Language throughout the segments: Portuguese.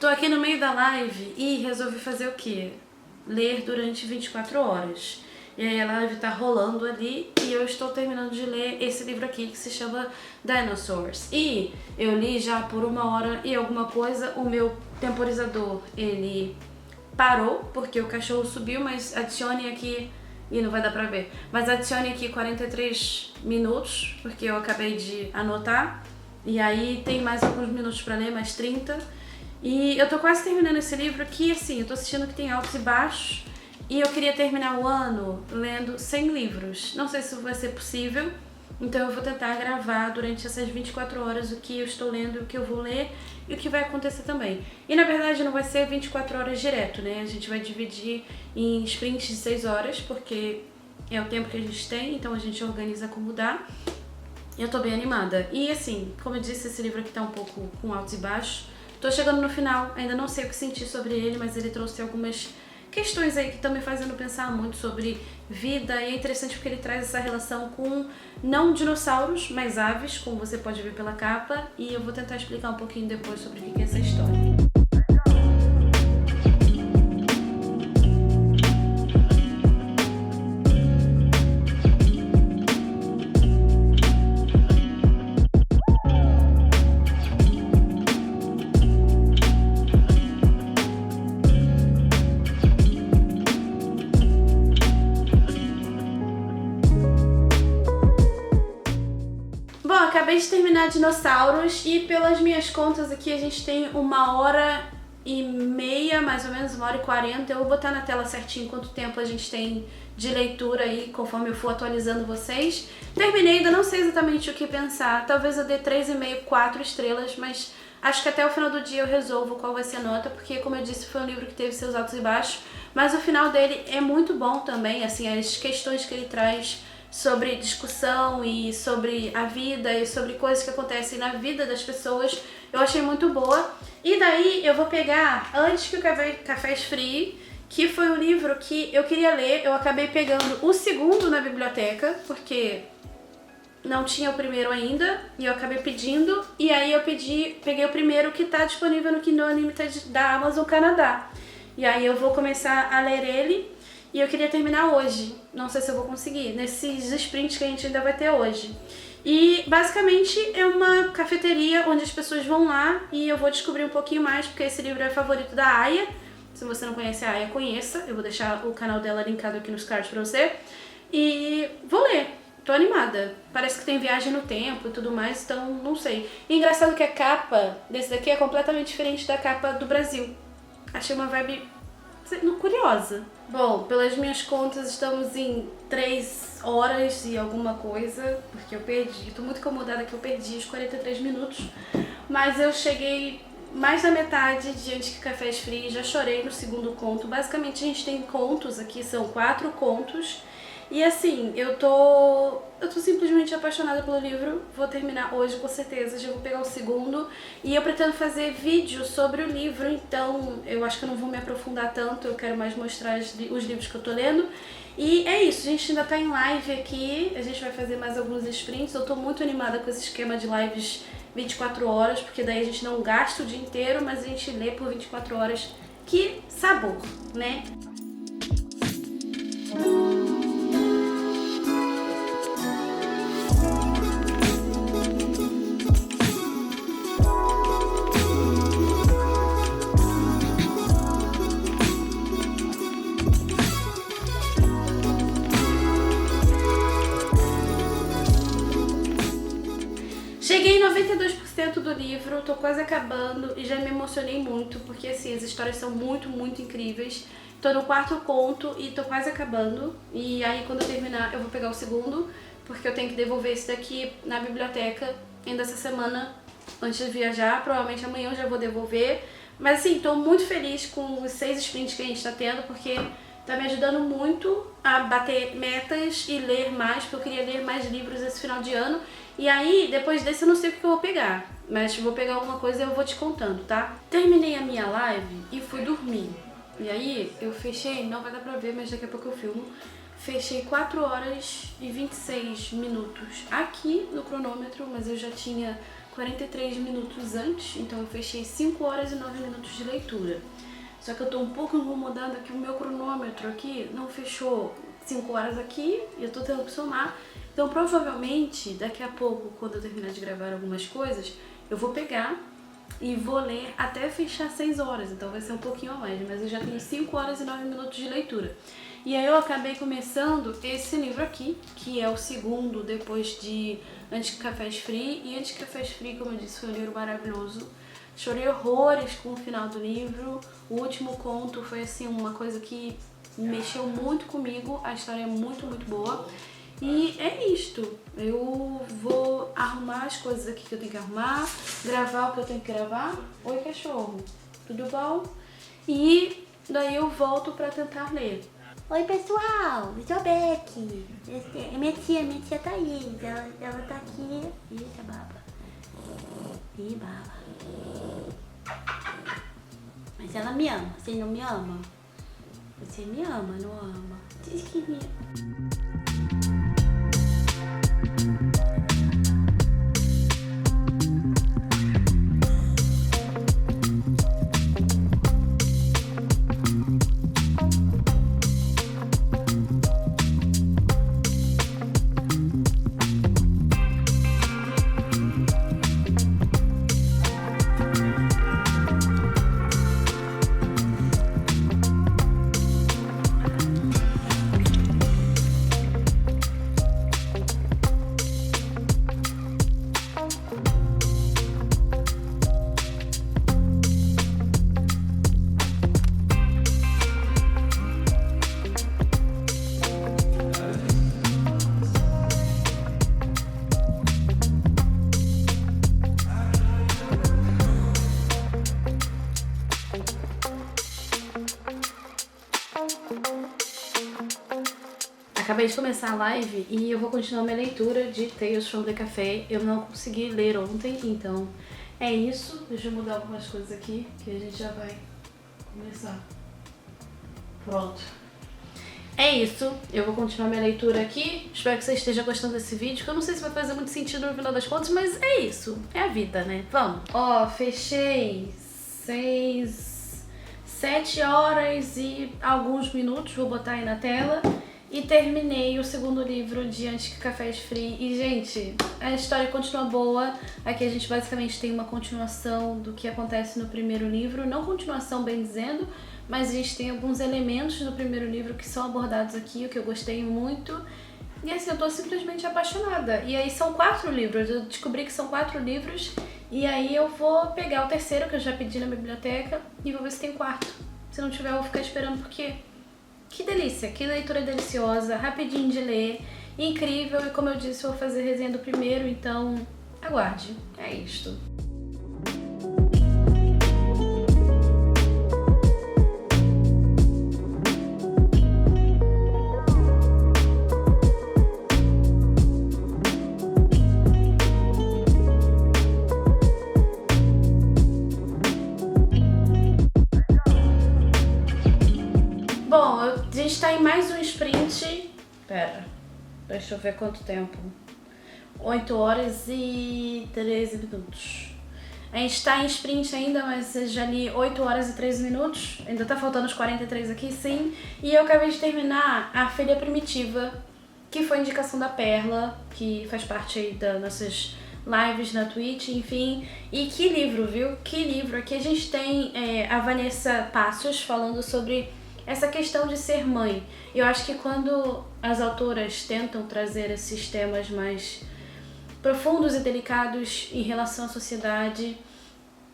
Tô aqui no meio da live e resolvi fazer o quê? Ler durante 24 horas. E aí a live tá rolando ali e eu estou terminando de ler esse livro aqui que se chama Dinosaurs. E eu li já por 1 hora e alguma coisa. O meu temporizador, ele parou porque o cachorro subiu, mas adicione aqui... E não vai dar pra ver. Mas adicione aqui 43 minutos, porque eu acabei de anotar. E aí tem mais alguns minutos pra ler, mais 30. E eu tô quase terminando esse livro aqui, assim, eu tô assistindo que tem altos e baixos. E eu queria terminar o ano lendo 100 livros. Não sei se vai ser possível, então eu vou tentar gravar durante essas 24 horas o que eu estou lendo, o que eu vou ler e o que vai acontecer também. E na verdade não vai ser 24 horas direto, né? A gente vai dividir em sprints de 6 horas, porque é o tempo que a gente tem, então a gente organiza como dá. Eu tô bem animada. E assim, como eu disse, esse livro aqui tá um pouco com altos e baixos. Tô chegando no final, ainda não sei o que sentir sobre ele, mas ele trouxe algumas questões aí que estão me fazendo pensar muito sobre vida, e é interessante porque ele traz essa relação com não dinossauros, mas aves, como você pode ver pela capa, e eu vou tentar explicar um pouquinho depois sobre o que é essa história. Acabei de terminar Dinossauros e pelas minhas contas aqui a gente tem 1h30, mais ou menos 1h40. Eu vou botar na tela certinho quanto tempo a gente tem de leitura aí, conforme eu for atualizando vocês. Terminei, ainda não sei exatamente o que pensar. Talvez eu dê 3,5, 4 estrelas, mas acho que até o final do dia eu resolvo qual vai ser a nota, porque como eu disse, foi um livro que teve seus altos e baixos, mas o final dele é muito bom também, assim, as questões que ele traz sobre discussão e sobre a vida e sobre coisas que acontecem na vida das pessoas, eu achei muito boa. E daí eu vou pegar Antes que o Café Esfrie, que foi um livro que eu queria ler, eu acabei pegando o segundo na biblioteca, porque não tinha o primeiro ainda, e eu acabei pedindo, e aí eu peguei o primeiro que tá disponível no Kindle Unlimited da Amazon Canadá. E aí eu vou começar a ler ele, e eu queria terminar hoje, não sei se eu vou conseguir, nesses sprints que a gente ainda vai ter hoje. E basicamente é uma cafeteria onde as pessoas vão lá e eu vou descobrir um pouquinho mais, porque esse livro é favorito da Aya. Se você não conhece a Aya, conheça, eu vou deixar o canal dela linkado aqui nos cards pra você. E vou ler, tô animada. Parece que tem viagem no tempo e tudo mais, então não sei. E engraçado que a capa desse daqui é completamente diferente da capa do Brasil. Achei uma vibe curiosa. Bom, pelas minhas contas estamos em 3 horas e alguma coisa, porque eu perdi, tô muito incomodada que eu perdi os 43 minutos, mas eu cheguei mais da metade de Antes que o Café Esfrie, já chorei no segundo conto. Basicamente a gente tem contos aqui, são 4 contos, e assim, eu tô simplesmente apaixonada pelo livro. Vou terminar hoje com certeza, já vou pegar o segundo. E eu pretendo fazer vídeo sobre o livro, então eu acho que eu não vou me aprofundar tanto. Eu quero mais mostrar os livros que eu tô lendo. E é isso, a gente ainda tá em live aqui, a gente vai fazer mais alguns sprints. Eu tô muito animada com esse esquema de lives 24 horas, porque daí a gente não gasta o dia inteiro, mas a gente lê por 24 horas. Que sabor, né? Cheguei em 92% do livro, tô quase acabando e já me emocionei muito, porque assim, as histórias são muito, muito incríveis. Tô no 4º conto e tô quase acabando, e aí quando eu terminar eu vou pegar o segundo, porque eu tenho que devolver esse daqui na biblioteca ainda essa semana, antes de viajar. Provavelmente amanhã eu já vou devolver, mas assim, tô muito feliz com os 6 sprints que a gente tá tendo, porque tá me ajudando muito a bater metas e ler mais, porque eu queria ler mais livros esse final de ano. E aí, depois desse eu não sei o que eu vou pegar, mas vou pegar alguma coisa e eu vou te contando, tá? Terminei a minha live e fui dormir. E aí, eu fechei, não vai dar pra ver, mas daqui a pouco eu filmo. Fechei 4 horas e 26 minutos aqui no cronômetro, mas eu já tinha 43 minutos antes, então eu fechei 5 horas e 9 minutos de leitura. Só que eu tô um pouco incomodada que o meu cronômetro aqui não fechou 5 horas aqui e eu tô tendo que somar. Então provavelmente daqui a pouco, quando eu terminar de gravar algumas coisas, eu vou pegar e vou ler até fechar 6 horas, então vai ser um pouquinho a mais, mas eu já tenho 5 horas e 9 minutos de leitura. E aí eu acabei começando esse livro aqui, que é o segundo depois de Antes que Cafés Free. E Antes que Cafés Free, como eu disse, foi um livro maravilhoso. Chorei horrores com o final do livro. O último conto foi assim uma coisa que mexeu muito comigo. A história é muito, muito boa. E é isto. Eu vou arrumar as coisas aqui que eu tenho que arrumar, gravar o que eu tenho que gravar. Oi, cachorro. Tudo bom? E daí eu volto pra tentar ler. Oi pessoal, eu sou a Becky. Minha tia Thaís, ela tá aqui. Eita, baba. Ih, baba. Mas ela me ama, você não me ama? Você me ama, não ama? Diz que me ama. Acabei de começar a live e eu vou continuar minha leitura de Tales from the Café. Eu não consegui ler ontem, então é isso. Deixa eu mudar algumas coisas aqui, que a gente já vai começar. Pronto. É isso, eu vou continuar minha leitura aqui. Espero que você esteja gostando desse vídeo, que eu não sei se vai fazer muito sentido no final das contas, mas é isso. É a vida, né? Vamos. Ó, fechei 7 horas e alguns minutos, vou botar aí na tela. E terminei o segundo livro de Antes que Cafés Free. E, gente, a história continua boa. Aqui a gente basicamente tem uma continuação do que acontece no primeiro livro. Não continuação, bem dizendo, mas a gente tem alguns elementos do primeiro livro que são abordados aqui, o que eu gostei muito. E assim, eu tô simplesmente apaixonada. E aí são 4 livros. Eu descobri que são 4 livros. E aí eu vou pegar o terceiro, que eu já pedi na biblioteca, e vou ver se tem 4. Se não tiver, eu vou ficar esperando, porque... Que delícia, que leitura deliciosa, rapidinho de ler, incrível, e como eu disse, eu vou fazer resenha do primeiro, então aguarde, é isto. Bom, a gente tá em mais um sprint. Pera, deixa eu ver quanto tempo. 8 horas e 13 minutos. A gente tá em sprint ainda, mas eu já li 8 horas e 13 minutos. Ainda tá faltando os 43 aqui, sim. E eu acabei de terminar A Filha Primitiva, que foi indicação da Perla, que faz parte aí das nossas lives na Twitch, enfim. E que livro, viu? Que livro. Aqui a gente tem a Vanessa Passos falando sobre essa questão de ser mãe. Eu acho que quando as autoras tentam trazer esses temas mais profundos e delicados em relação à sociedade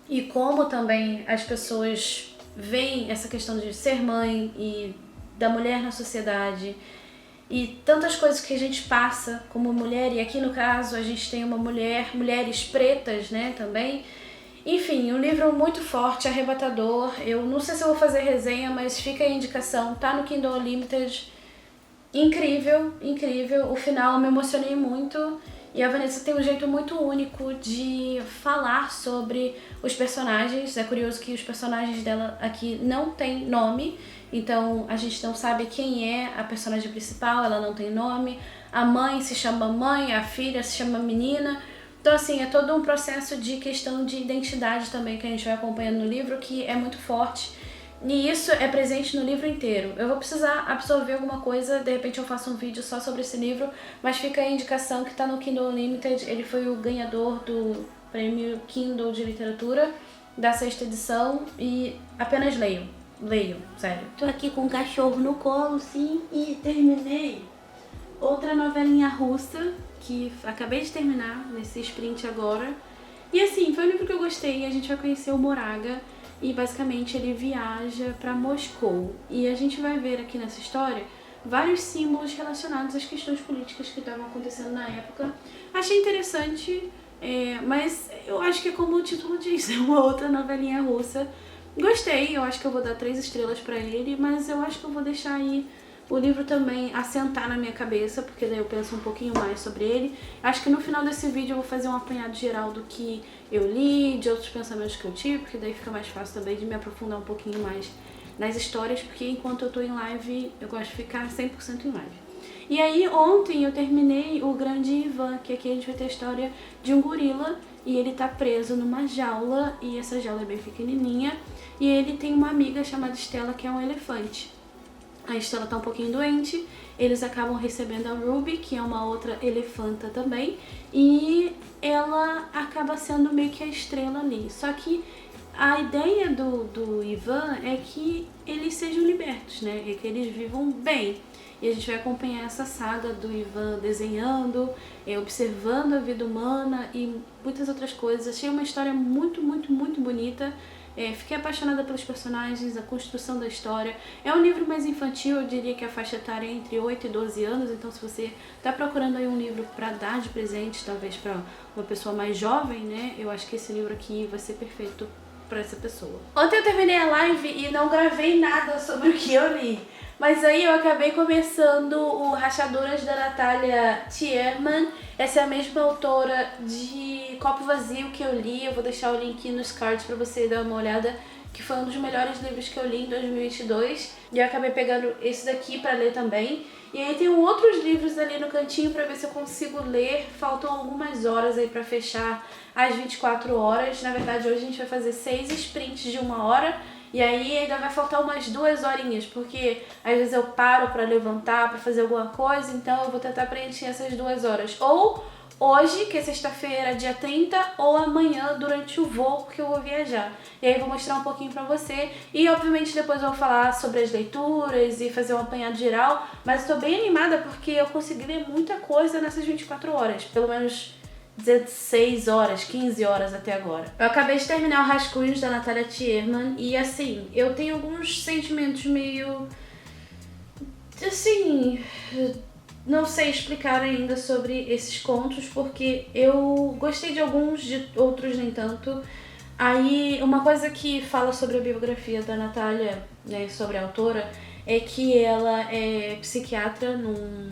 e como também as pessoas veem essa questão de ser mãe e da mulher na sociedade e tantas coisas que a gente passa como mulher, e aqui no caso a gente tem uma mulheres pretas, né, também. Enfim, um livro muito forte, arrebatador. Eu não sei se eu vou fazer resenha, mas fica a indicação. Tá no Kindle Unlimited. Incrível, incrível. O final eu me emocionei muito. E a Vanessa tem um jeito muito único de falar sobre os personagens. É curioso que os personagens dela aqui não têm nome. Então a gente não sabe quem é a personagem principal, ela não tem nome. A mãe se chama mãe, a filha se chama menina. Então, assim, é todo um processo de questão de identidade também que a gente vai acompanhando no livro, que é muito forte. E isso é presente no livro inteiro. Eu vou precisar absorver alguma coisa, de repente eu faço um vídeo só sobre esse livro, mas fica a indicação que tá no Kindle Unlimited. Ele foi o ganhador do prêmio Kindle de literatura da 6ª edição e apenas leiam, sério. Tô aqui com o cachorro no colo, sim, E terminei outra novelinha russa, que acabei de terminar nesse sprint agora. E assim, foi um livro que eu gostei. A gente vai conhecer o Moraga e basicamente ele viaja para Moscou. E a gente vai ver aqui nessa história vários símbolos relacionados às questões políticas que estavam acontecendo na época. Achei interessante, mas eu acho que é como o título diz, é uma outra novelinha russa. Gostei, eu acho que eu vou dar 3 estrelas pra ele, mas eu acho que eu vou deixar aí o livro também assentar na minha cabeça, porque daí eu penso um pouquinho mais sobre ele. Acho que no final desse vídeo eu vou fazer um apanhado geral do que eu li, de outros pensamentos que eu tive, porque daí fica mais fácil também de me aprofundar um pouquinho mais nas histórias, porque enquanto eu tô em live, eu gosto de ficar 100% em live. E aí ontem eu terminei o Grande Ivan, que aqui a gente vai ter a história de um gorila, e ele tá preso numa jaula, e essa jaula é bem pequenininha, e ele tem uma amiga chamada Stella, que é um elefante. A Stella tá um pouquinho doente, eles acabam recebendo a Ruby, que é uma outra elefanta também, e ela acaba sendo meio que a estrela ali. Só que a ideia do Ivan é que eles sejam libertos, né? E que eles vivam bem. E a gente vai acompanhar essa saga do Ivan desenhando, observando a vida humana e muitas outras coisas. Achei uma história muito, muito, muito bonita. Fiquei apaixonada pelos personagens, a construção da história. É um livro mais infantil, eu diria que a faixa etária é entre 8 e 12 anos, então se você está procurando aí um livro para dar de presente, talvez para uma pessoa mais jovem, né, eu acho que esse livro aqui vai ser perfeito para essa pessoa. Ontem eu terminei a live e não gravei nada sobre o que eu li, mas aí eu acabei começando o Rachaduras da Natalia Tierman. Essa é a mesma autora de Copo Vazio que eu li, eu vou deixar o link nos cards pra você dar uma olhada, que foi um dos melhores livros que eu li em 2022. E eu acabei pegando esse daqui pra ler também. E aí tem outros livros ali no cantinho pra ver se eu consigo ler. Faltam algumas horas aí pra fechar as 24 horas. Na verdade, hoje a gente vai fazer 6 sprints de 1 hora. E aí ainda vai faltar umas 2 horinhas, porque às vezes eu paro pra levantar, pra fazer alguma coisa, então eu vou tentar preencher essas 2 horas. Ou hoje, que é sexta-feira, dia 30, ou amanhã durante o voo que eu vou viajar. E aí eu vou mostrar um pouquinho pra você. E obviamente depois eu vou falar sobre as leituras e fazer um apanhado geral. Mas eu tô bem animada porque eu consegui ler muita coisa nessas 24 horas. Pelo menos 16 horas, 15 horas até agora. Eu acabei de terminar o Rascunhos da Natalia Tierman e assim, eu tenho alguns sentimentos meio... assim... não sei explicar ainda sobre esses contos, porque eu gostei de alguns, de outros nem tanto. Aí, uma coisa que fala sobre a biografia da Natalia, né, sobre a autora, é que ela é psiquiatra num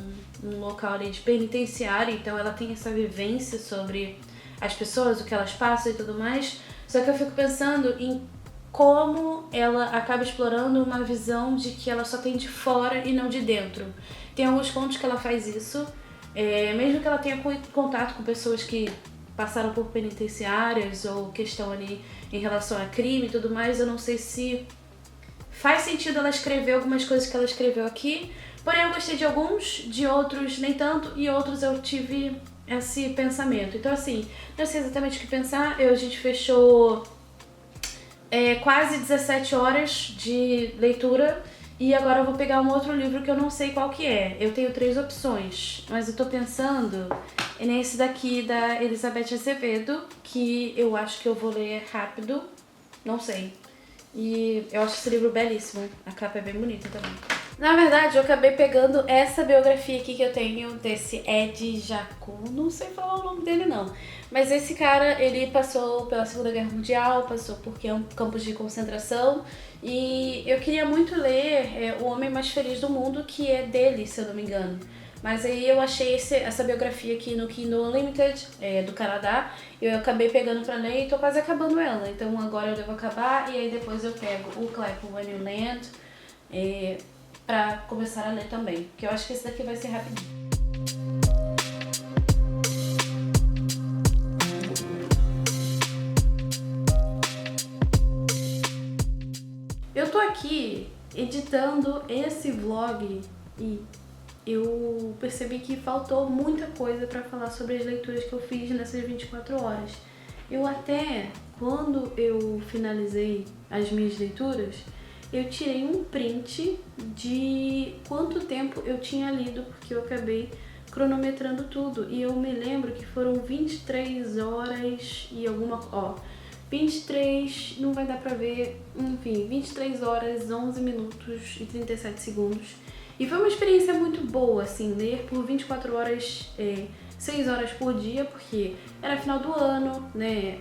local ali de penitenciário, então ela tem essa vivência sobre as pessoas, o que elas passam e tudo mais. Só que eu fico pensando em como ela acaba explorando uma visão de que ela só tem de fora e não de dentro. Tem alguns contos que ela faz isso, mesmo que ela tenha contato com pessoas que passaram por penitenciárias ou questão ali em relação a crime e tudo mais, eu não sei se faz sentido ela escrever algumas coisas que ela escreveu aqui. Porém, eu gostei de alguns, de outros nem tanto, e outros eu tive esse pensamento. Então, assim, não sei exatamente o que pensar. A gente fechou quase 17 horas de leitura e agora eu vou pegar um outro livro que eu não sei qual que é. Eu tenho 3 opções, mas eu tô pensando nesse daqui da Elizabeth Azevedo, que eu acho que eu vou ler rápido, não sei. E eu acho esse livro belíssimo, a capa é bem bonita também. Na verdade, eu acabei pegando essa biografia aqui que eu tenho desse Ed Jacu, não sei falar o nome dele não, mas esse cara, ele passou pela Segunda Guerra Mundial, passou por campos de concentração e eu queria muito ler O Homem Mais Feliz do Mundo, que é dele, se eu não me engano. Mas aí eu achei essa biografia aqui no Kindle Unlimited, do Canadá, e eu acabei pegando pra ler e tô quase acabando ela. Então agora eu devo acabar e aí depois eu pego o Clayton When You Land pra começar a ler também, porque eu acho que esse daqui vai ser rapidinho. Eu tô aqui editando esse vlog e eu percebi que faltou muita coisa pra falar sobre as leituras que eu fiz nessas 24 horas. Eu até, quando eu finalizei as minhas leituras, eu tirei um print de quanto tempo eu tinha lido, porque eu acabei cronometrando tudo. E eu me lembro que foram 23 horas e alguma... 23, não vai dar pra ver, enfim, 23 horas, 11 minutos e 37 segundos. E foi uma experiência muito boa, assim, ler por 24 horas, 6 horas por dia, porque era final do ano, né,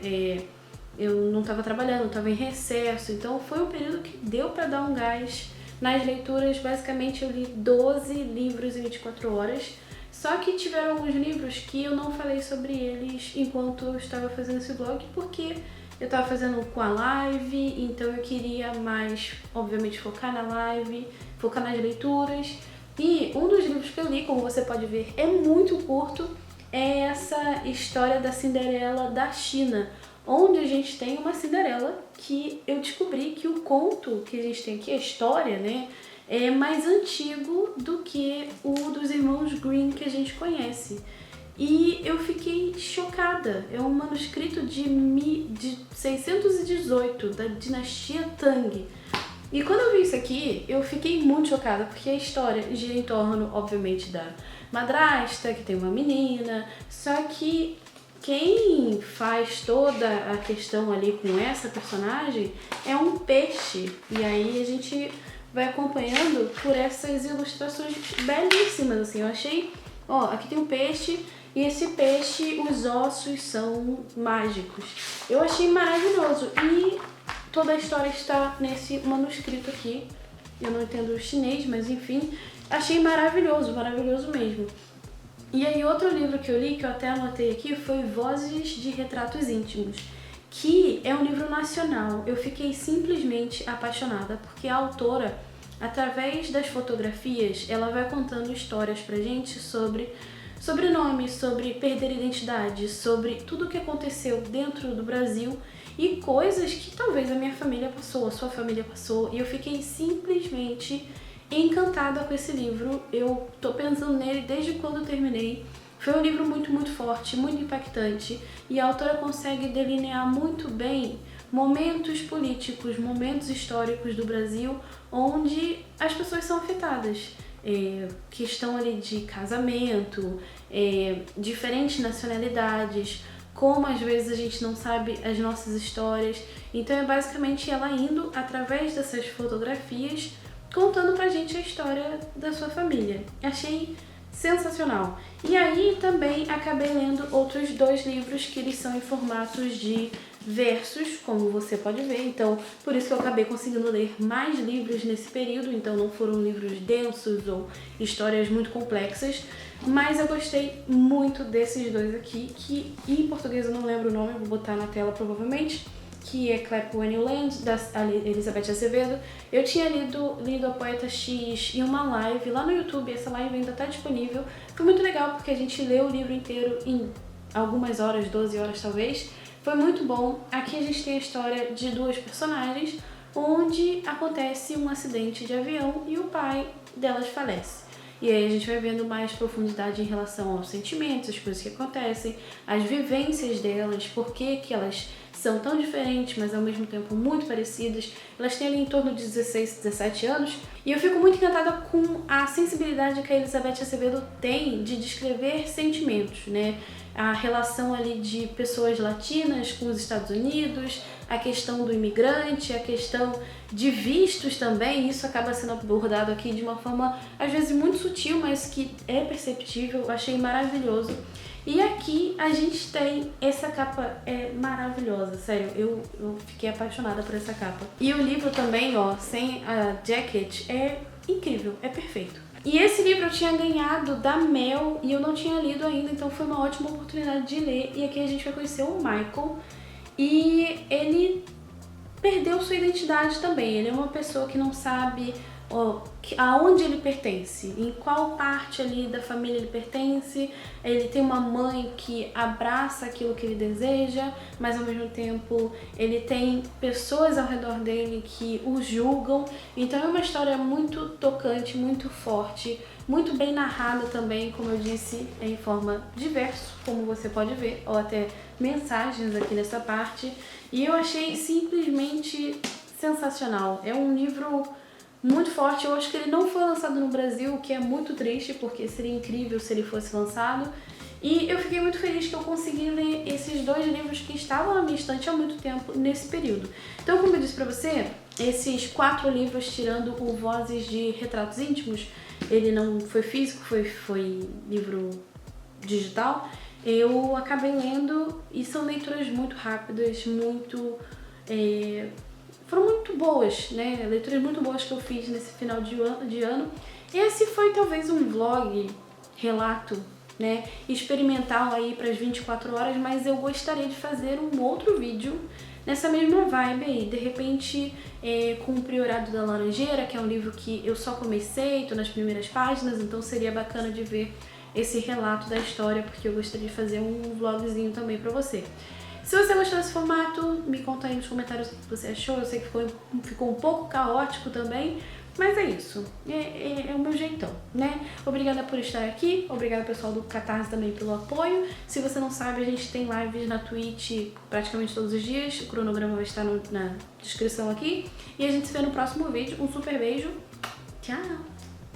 eu não tava trabalhando, eu tava em recesso, então foi um período que deu pra dar um gás nas leituras. Basicamente eu li 12 livros em 24 horas, só que tiveram alguns livros que eu não falei sobre eles enquanto eu estava fazendo esse vlog, porque eu tava fazendo com a live, então eu queria mais, obviamente, focar na live, focar nas leituras. E um dos livros que eu li, como você pode ver, é muito curto, é essa história da Cinderela da China, onde a gente tem uma Cinderela que eu descobri que o conto que a gente tem aqui, a história, né, é mais antigo do que o dos irmãos Grimm que a gente conhece. E eu fiquei chocada. É um manuscrito de 618, da dinastia Tang. E quando eu vi isso aqui, eu fiquei muito chocada, porque a história gira em torno, obviamente, da madrasta, que tem uma menina, só que quem faz toda a questão ali com essa personagem é um peixe. E aí a gente vai acompanhando por essas ilustrações belíssimas, assim. Eu achei... aqui tem um peixe... E esse peixe, os ossos são mágicos. Eu achei maravilhoso. E toda a história está nesse manuscrito aqui. Eu não entendo chinês, mas enfim. Achei maravilhoso, maravilhoso mesmo. E aí outro livro que eu li, que eu até anotei aqui, foi Vozes de Retratos Íntimos, que é um livro nacional. Eu fiquei simplesmente apaixonada, porque a autora, através das fotografias, ela vai contando histórias pra gente sobre nomes, sobre perder identidade, sobre tudo o que aconteceu dentro do Brasil e coisas que talvez a minha família passou, a sua família passou, e eu fiquei simplesmente encantada com esse livro. Eu tô pensando nele desde quando eu terminei. Foi um livro muito, muito forte, muito impactante, e a autora consegue delinear muito bem momentos políticos, momentos históricos do Brasil onde as pessoas são afetadas. Questão ali de casamento, diferentes nacionalidades, como às vezes a gente não sabe as nossas histórias. Então é basicamente ela indo através dessas fotografias, contando pra gente a história da sua família. Achei sensacional. E aí também acabei lendo outros 2 livros que eles são em formatos de versos, como você pode ver, então por isso que eu acabei conseguindo ler mais livros nesse período. Então não foram livros densos ou histórias muito complexas, mas eu gostei muito desses 2 aqui, que em português eu não lembro o nome, eu vou botar na tela provavelmente, que é Clap When You Land, da Elizabeth Acevedo. Eu tinha lido A Poeta X em uma live lá no YouTube, essa live ainda está disponível. Foi muito legal porque a gente leu o livro inteiro em algumas horas, 12 horas talvez. Foi muito bom. Aqui a gente tem a história de 2 personagens, onde acontece um acidente de avião e o pai delas falece. E aí a gente vai vendo mais profundidade em relação aos sentimentos, as coisas que acontecem, as vivências delas, por que elas são tão diferentes, mas ao mesmo tempo muito parecidas. Elas têm ali em torno de 16, 17 anos. E eu fico muito encantada com a sensibilidade que a Elizabeth Acevedo tem de descrever sentimentos, né? A relação ali de pessoas latinas com os Estados Unidos, a questão do imigrante, a questão de vistos também. Isso acaba sendo abordado aqui de uma forma, às vezes, muito sutil, mas que é perceptível. Eu achei maravilhoso. E aqui a gente tem essa capa, é maravilhosa, sério, eu fiquei apaixonada por essa capa. E o livro também, sem a jacket, é incrível, é perfeito. E esse livro eu tinha ganhado da Mel e eu não tinha lido ainda, então foi uma ótima oportunidade de ler. E aqui a gente vai conhecer o Michael, e ele perdeu sua identidade também. Ele é uma pessoa que não sabe aonde ele pertence, em qual parte ali da família ele pertence. Ele tem uma mãe que abraça aquilo que ele deseja, mas ao mesmo tempo ele tem pessoas ao redor dele que o julgam. Então é uma história muito tocante, muito forte, muito bem narrada também, como eu disse, em forma de verso, como você pode ver, ou até mensagens aqui nessa parte. E eu achei simplesmente sensacional. É um livro muito forte. Eu acho que ele não foi lançado no Brasil, o que é muito triste, porque seria incrível se ele fosse lançado. E eu fiquei muito feliz que eu consegui ler esses 2 livros que estavam na minha estante há muito tempo nesse período. Então, como eu disse pra você, esses 4 livros, tirando o Vozes de Retratos Íntimos, ele não foi físico, foi livro digital, eu acabei lendo e são leituras muito rápidas, foram muito boas, né? Leituras muito boas que eu fiz nesse final de ano. Esse foi talvez um vlog, relato, né, experimental aí para as 24 horas, mas eu gostaria de fazer um outro vídeo nessa mesma vibe aí, de repente com o Priorado da Laranjeira, que é um livro que eu só comecei, tô nas primeiras páginas, então seria bacana de ver esse relato da história, porque eu gostaria de fazer um vlogzinho também pra você. Se você gostou desse formato, me conta aí nos comentários o que você achou. Eu sei que ficou um pouco caótico também, mas é isso. É o meu jeitão, né? Obrigada por estar aqui. Obrigada, pessoal do Catarse, também pelo apoio. Se você não sabe, a gente tem lives na Twitch praticamente todos os dias. O cronograma vai estar na descrição aqui. E a gente se vê no próximo vídeo. Um super beijo. Tchau!